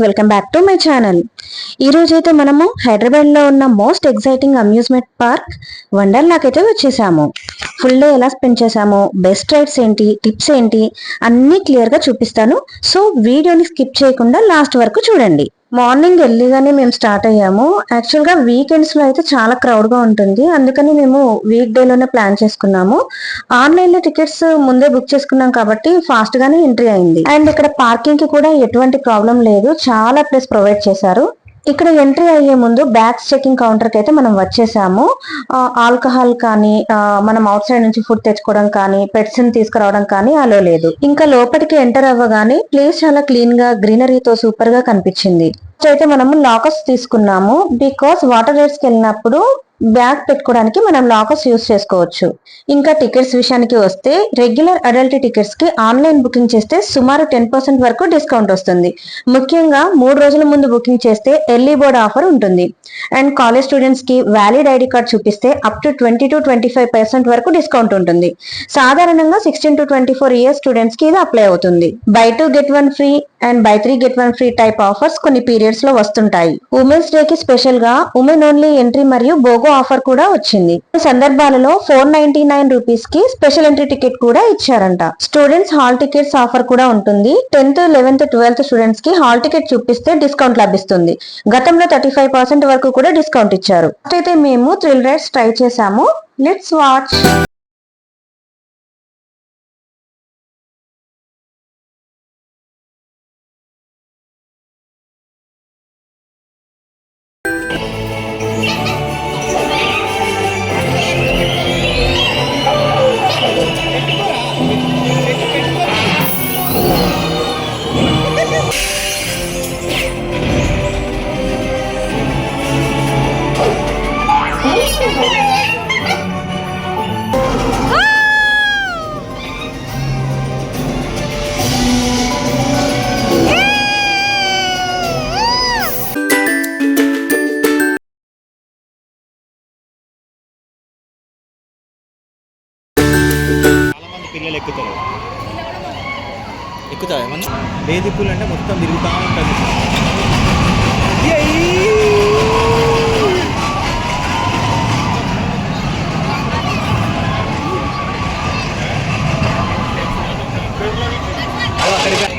Welcome back to my channel. ఈ రోజైతే మనము హైదరాబాద్ లో ఉన్న మోస్ట్ ఎక్సైటింగ్ అమ్యూజ్మెంట్ పార్క్ వండర్లాకి అయితే వచ్చేసాము. ఫుల్ డే ఎలా స్పెండ్ చేసాము, బెస్ట్ రైడ్స్ ఏంటి, టిప్స్ ఏంటి అన్ని క్లియర్ గా చూపిస్తాను. సో వీడియోని స్కిప్ చేయకుండా లాస్ట్ వరకు చూడండి. మార్నింగ్ ఎర్లీగానే మేము స్టార్ట్ అయ్యాము. యాక్చువల్ గా వీకెండ్స్ లో అయితే చాలా క్రౌడ్ గా ఉంటుంది, అందుకని మేము వీక్ డే లోనే ప్లాన్ చేసుకున్నాము. ఆన్లైన్ లో టికెట్స్ ముందే బుక్ చేసుకున్నాం కాబట్టి ఫాస్ట్ గానే ఎంట్రీ అయింది. అండ్ ఇక్కడ పార్కింగ్ కి కూడా ఎటువంటి ప్రాబ్లం లేదు, చాలా ప్లేస్ ప్రొవైడ్ చేశారు. ఇక్కడ ఎంట్రీ అయ్యే ముందు బ్యాగ్స్ చెకింగ్ కౌంటర్ కి అయితే మనం వచ్చేసాము. ఆల్కహాల్ కానీ మనం అవుట్ సైడ్ నుంచి ఫుడ్ తెచ్చుకోవడం కానీ పెట్స్ ని తీసుకురావడం కానీ అలో లేదు. ఇంకా లోపలికి ఎంటర్ అవ్వగానే ప్లేస్ చాలా క్లీన్ గా గ్రీనరీతో సూపర్ గా కనిపించింది. అయితే మనము లాకర్స్ తీసుకున్నాము, బికాస్ వాటర్ రైడ్స్ కి వెళ్ళినప్పుడు బ్యాగ్ పెట్టుకోవడానికి మనం లాకర్స్ యూస్ చేసుకోవచ్చు. ఇంకా టికెట్స్ విషయానికి వస్తే రెగ్యులర్ అడల్ట్ టికెట్స్ కి ఆన్లైన్ బుకింగ్ చేస్తే సుమారు 10% వరకు డిస్కౌంట్ వస్తుంది. ముఖ్యంగా 3 రోజుల ముందు బుకింగ్ చేస్తే ఎర్లీ బోర్డ్ ఆఫర్ ఉంటుంది. అండ్ కాలేజ్ స్టూడెంట్స్ కి వ్యాలిడ్ ఐడి కార్డ్ చూపిస్తే అప్ టు 20 to 25% వరకు డిస్కౌంట్ ఉంటుంది. సాధారణంగా 16 to 24 ఇయర్స్ స్టూడెంట్స్ కి ఇది అప్లై అవుతుంది. By 2 get 1 free and by 3 get 1 free type offers కొన్ని పీరియడ్స్ లో వస్తుంటాయి. ఉమెన్స్ డే కి స్పెషల్ గా ఉమెన్ ఓన్లీ ఎంట్రీ మరియు బోగో ఆఫర్ కూడా వచ్చింది. ఈ సందర్భాలలో 499 రూపీస్ కి స్పెషల్ ఎంట్రీ టికెట్ కూడా ఇచ్చారంట. స్టూడెంట్స్ హాల్ టికెట్స్ ఆఫర్ కూడా ఉంటుంది. 10th, 11th, 12th స్టూడెంట్స్ కి హాల్ టికెట్ చూపిస్తే డిస్కౌంట్ లభిస్తుంది. గతంలో 35% వరకు కూడా డిస్కౌంట్ ఇచ్చారు. అయితే మేము థ్రిల్ రైడ్స్ ట్రై చేసాము. Let's watch. పిల్లలు ఎక్కుతారు ఏమన్నా బేది పూలు అంటే మొత్తం తిరుగుతూ ఉంటుంది. అక్కడికి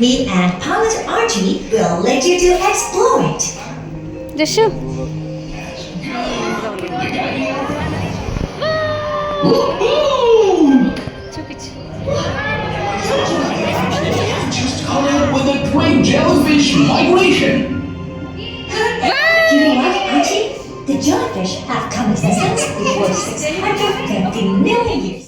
Me and pilot Archie will let you to explore it. Just చూపించు. Just caught up with a great jellyfish migration. You know what, Archie? The jellyfish have come existence before 650 million years.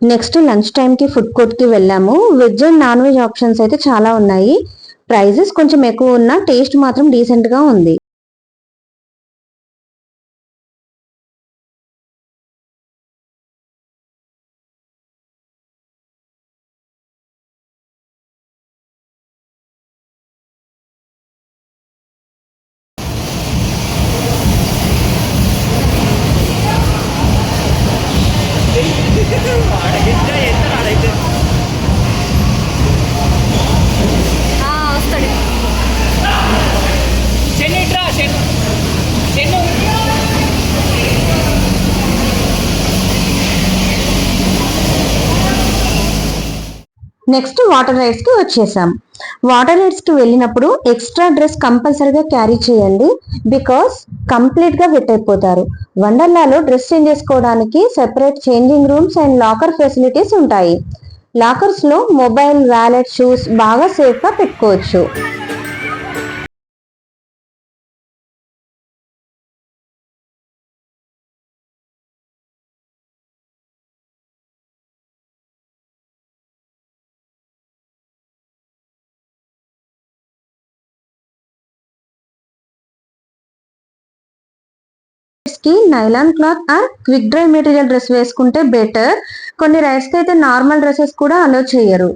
Next lunch టైంకి food కోర్ట్కి వెళ్ళాము. Veg and non veg options అయితే చాలా ఉన్నాయి. Prices కొంచెం ఎక్కువ ఉన్నా taste మాత్రం డీసెంట్గా ఉంది. వస్తాడు. నెక్స్ట్ వాటర్ రైడ్స్ కి వచ్చేసాం. వాటర్ రైడ్స్ కి వెళ్ళినప్పుడు ఎక్స్ట్రా డ్రెస్ కంపల్సరీగా క్యారీ చేయండి, బికాస్ కంప్లీట్ గా వెట్ అయిపోతారు. వండర్లాలో డ్రెస్ చేంజ్ చేసుకోవడానికి separate changing rooms and locker facilities ఉంటాయి. లాకర్స్ లో మొబైల్, వ్యాలెట్, షూస్ బాగా సేఫ్ గా పెట్టుకోవచ్చు. కి nylon cloth are quick dry material dress వేసుకుంటే బెటర్. కొన్ని రైడ్స్ కి అయితే నార్మల్ డ్రెస్సెస్ కూడా అలో చేయరు.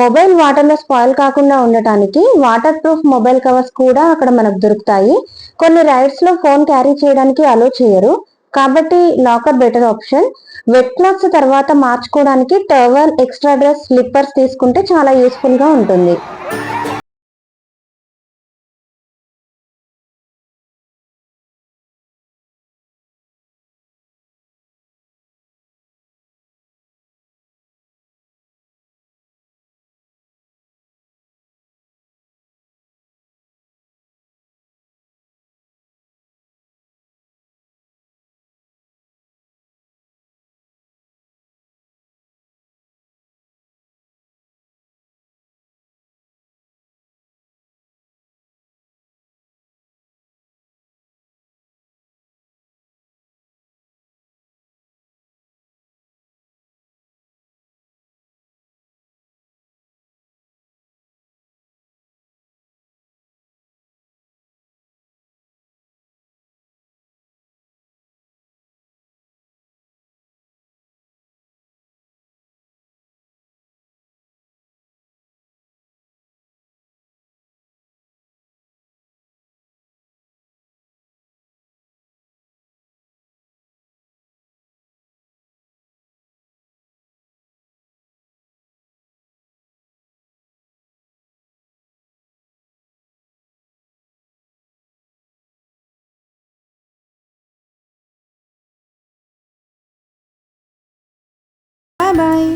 మొబైల్ వాటర్ లో స్పాయిల్ కాకుండా ఉండటానికి వాటర్ ప్రూఫ్ మొబైల్ కవర్స్ కూడా అక్కడ మనకు దొరుకుతాయి. కొన్ని రైడ్స్ లో ఫోన్ క్యారీ చేయడానికి అలో చేయరు, కాబట్టి locker better option. Wet clothes తర్వాత మార్చుకోవడానికి టవల్, ఎక్స్ట్రా డ్రెస్, స్లిప్పర్స్ తీసుకుంటే చాలా యూస్ఫుల్ గా ఉంటుంది. Bye bye.